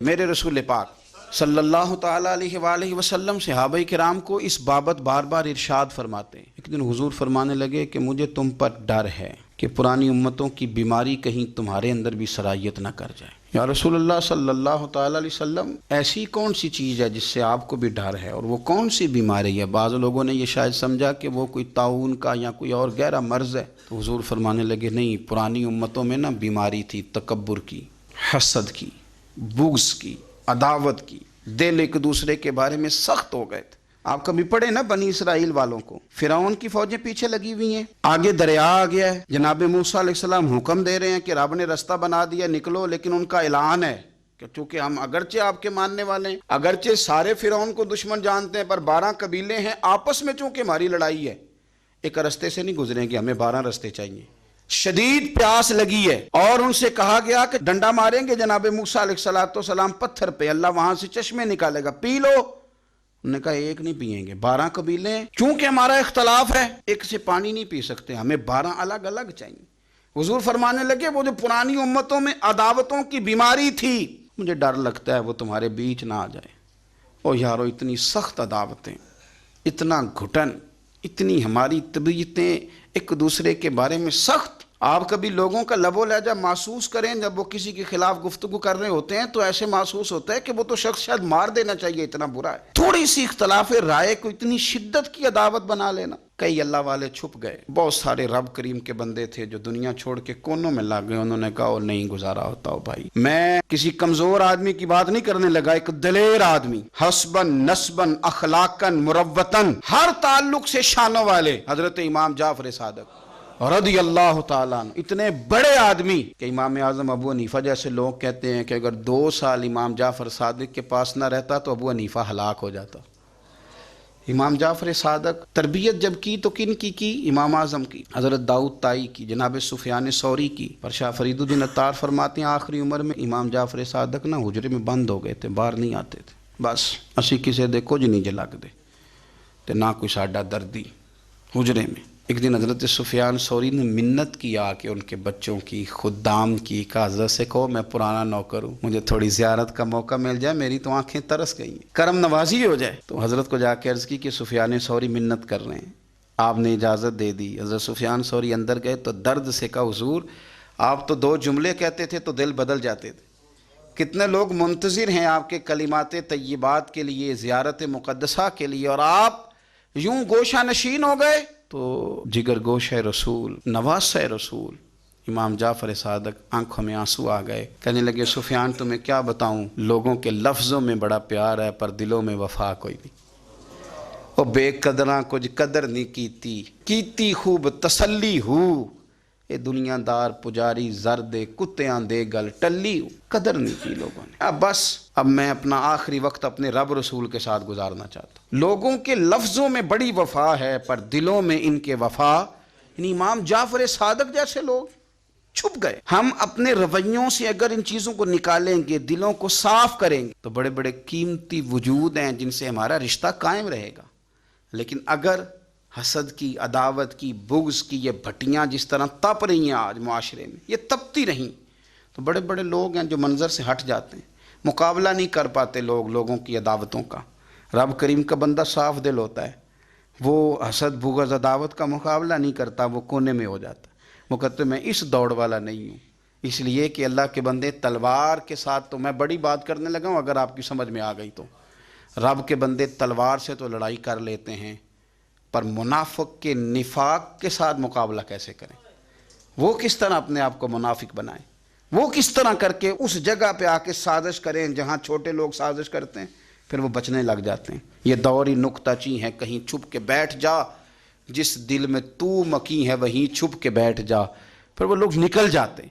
میرے رسول پاک صلی اللہ تعالیٰ علیہ وآلہ وسلم صحابہ کرام کو اس بابت بار بار ارشاد فرماتے ہیں۔ ایک دن حضور فرمانے لگے کہ مجھے تم پر ڈر ہے کہ پرانی امتوں کی بیماری کہیں تمہارے اندر بھی سرایت نہ کر جائے۔ یا رسول اللہ صلی اللہ تعالیٰ علیہ وسلم، ایسی کون سی چیز ہے جس سے آپ کو بھی ڈر ہے، اور وہ کون سی بیماری ہے؟ بعض لوگوں نے یہ شاید سمجھا کہ وہ کوئی طاعون کا یا کوئی اور گہرا مرض ہے، تو حضور فرمانے لگے نہیں، پرانی امتوں میں نا بیماری تھی تکبر کی، حسد کی، بغض کی، عداوت کی، دل ایک دوسرے کے بارے میں سخت ہو گئے تھے۔ آپ کبھی پڑھے نا بنی اسرائیل والوں کو، فرعون کی فوجیں پیچھے لگی ہوئی ہیں، آگے دریا آ گیا ہے، جناب موسیٰ علیہ السلام حکم دے رہے ہیں کہ رب نے رستہ بنا دیا، نکلو، لیکن ان کا اعلان ہے کہ چونکہ ہم اگرچہ آپ کے ماننے والے ہیں، اگرچہ سارے فرعون کو دشمن جانتے ہیں، پر 12 قبیلے ہیں، آپس میں چونکہ ہماری لڑائی ہے، ایک رستے سے نہیں گزریں گے، ہمیں 12 رستے چاہیے۔ شدید پیاس لگی ہے اور ان سے کہا گیا کہ ڈنڈا ماریں گے جناب موسیٰ علیہ السلام پتھر پہ، اللہ وہاں سے چشمے نکالے گا، پی لو۔ انہوں نے کہا ایک نہیں پئیں گے، 12 قبیلے ہیں، چونکہ ہمارا اختلاف ہے، ایک سے پانی نہیں پی سکتے، ہمیں 12 الگ الگ چاہیے۔ حضور فرمانے لگے وہ جو پرانی امتوں میں عداوتوں کی بیماری تھی، مجھے ڈر لگتا ہے وہ تمہارے بیچ نہ آ جائے۔ او یارو، اتنی سخت عداوتیں، اتنا گھٹن، اتنی ہماری طبیعتیں ایک دوسرے کے بارے میں سخت۔ آپ کبھی لوگوں کا لب و لہجہ محسوس کریں، جب وہ کسی کے خلاف گفتگو کر رہے ہوتے ہیں تو ایسے محسوس ہوتا ہے کہ وہ تو شخص شاید مار دینا چاہیے، اتنا برا ہے۔ تھوڑی سی اختلاف رائے کو اتنی شدت کی عداوت بنا لینا۔ کئی اللہ والے چھپ گئے، بہت سارے رب کریم کے بندے تھے جو دنیا چھوڑ کے کونوں میں لگ گئے، انہوں نے کہا اور نہیں گزارا ہوتا ہو بھائی۔ میں کسی کمزور آدمی کی بات نہیں کرنے لگا، ایک دلیر آدمی، حسبن نسبن اخلاقن مروتن، ہر تعلق سے شانوں والے، حضرت امام جعفر صادق رضی اللہ تعالیٰ عنہ، اتنے بڑے آدمی کہ امام اعظم ابو حنیفہ جیسے لوگ کہتے ہیں کہ اگر 2 سال امام جعفر صادق کے پاس نہ رہتا تو ابو حنیفہ ہلاک ہو جاتا۔ امام جعفر صادق تربیت جب کی تو کن کی؟ امام اعظم کی، حضرت داؤد طائی کی، جناب سفیان ثوری کی۔ پر شاہ فرید الدین عطار فرماتے ہیں آخری عمر میں امام جعفر صادق نا حجرے میں بند ہو گئے تھے، باہر نہیں آتے تھے، بس اسی کسے دے کچھ نہیں جلگ دے تے نہ کوئی ساڈا دردی حجرے میں۔ ایک دن حضرت سفیان ثوری نے منت کیا کہ ان کے بچوں کی، خدام کی، کہ حضرت سے کہو میں پرانا نوکر ہوں، مجھے تھوڑی زیارت کا موقع مل جائے، میری تو آنکھیں ترس گئی ہیں، کرم نوازی ہو جائے۔ تو حضرت کو جا کے عرض کی کہ سفیان ثوری منت کر رہے ہیں، آپ نے اجازت دے دی۔ حضرت سفیان ثوری اندر گئے تو درد سے کہا حضور آپ تو 2 جملے کہتے تھے تو دل بدل جاتے تھے، کتنے لوگ منتظر ہیں آپ کے کلمات طیبات کے لیے، زیارت مقدسہ کے لیے، اور آپ یوں گوشہ نشین ہو گئے۔ تو جگر گوشہ رسول، نواسہ رسول امام جعفر صادق آنکھوں میں آنسو آ گئے، کہنے لگے سفیان تمہیں کیا بتاؤں، لوگوں کے لفظوں میں بڑا پیار ہے پر دلوں میں وفا کوئی نہیں۔ او بے قدراں کچھ قدر نہیں کیتی خوب تسلی ہو، اے دنیا دار پجاری زرد کتیاں دے گل ٹلی، قدر نہیں کی لوگوں نے۔ اب بس، اب میں اپنا آخری وقت اپنے رب رسول کے ساتھ گزارنا چاہتا ہوں۔ لوگوں کے لفظوں میں بڑی وفا ہے پر دلوں میں ان کے وفا، یعنی امام جعفر صادق جیسے لوگ چھپ گئے۔ ہم اپنے رویوں سے اگر ان چیزوں کو نکالیں گے، دلوں کو صاف کریں گے، تو بڑے بڑے قیمتی وجود ہیں جن سے ہمارا رشتہ قائم رہے گا۔ لیکن اگر حسد کی، عداوت کی، بغض کی یہ بھٹیاں جس طرح تپ رہی ہیں آج معاشرے میں، یہ تپتی رہیں تو بڑے بڑے لوگ ہیں جو منظر سے ہٹ جاتے ہیں، مقابلہ نہیں کر پاتے لوگوں کی عداوتوں کا۔ رب کریم کا بندہ صاف دل ہوتا ہے، وہ حسد بغض عداوت کا مقابلہ نہیں کرتا، وہ کونے میں ہو جاتا ہے، وہ کہتے میں اس دوڑ والا نہیں ہوں۔ اس لیے کہ اللہ کے بندے تلوار کے ساتھ، تو میں بڑی بات کرنے لگا ہوں اگر آپ کی سمجھ میں آ گئی تو، رب کے بندے تلوار سے تو لڑائی کر لیتے ہیں، پر منافق کے نفاق کے ساتھ مقابلہ کیسے کریں؟ وہ کس طرح اپنے آپ کو منافق بنائیں؟ وہ کس طرح کر کے اس جگہ پہ آ کے سازش کریں جہاں چھوٹے لوگ سازش کرتے ہیں، پھر وہ بچنے لگ جاتے ہیں۔ یہ دوری نکتہ چی ہے، کہیں چھپ کے بیٹھ جا، جس دل میں تو مکی ہے وہیں چھپ کے بیٹھ جا، پھر وہ لوگ نکل جاتے ہیں۔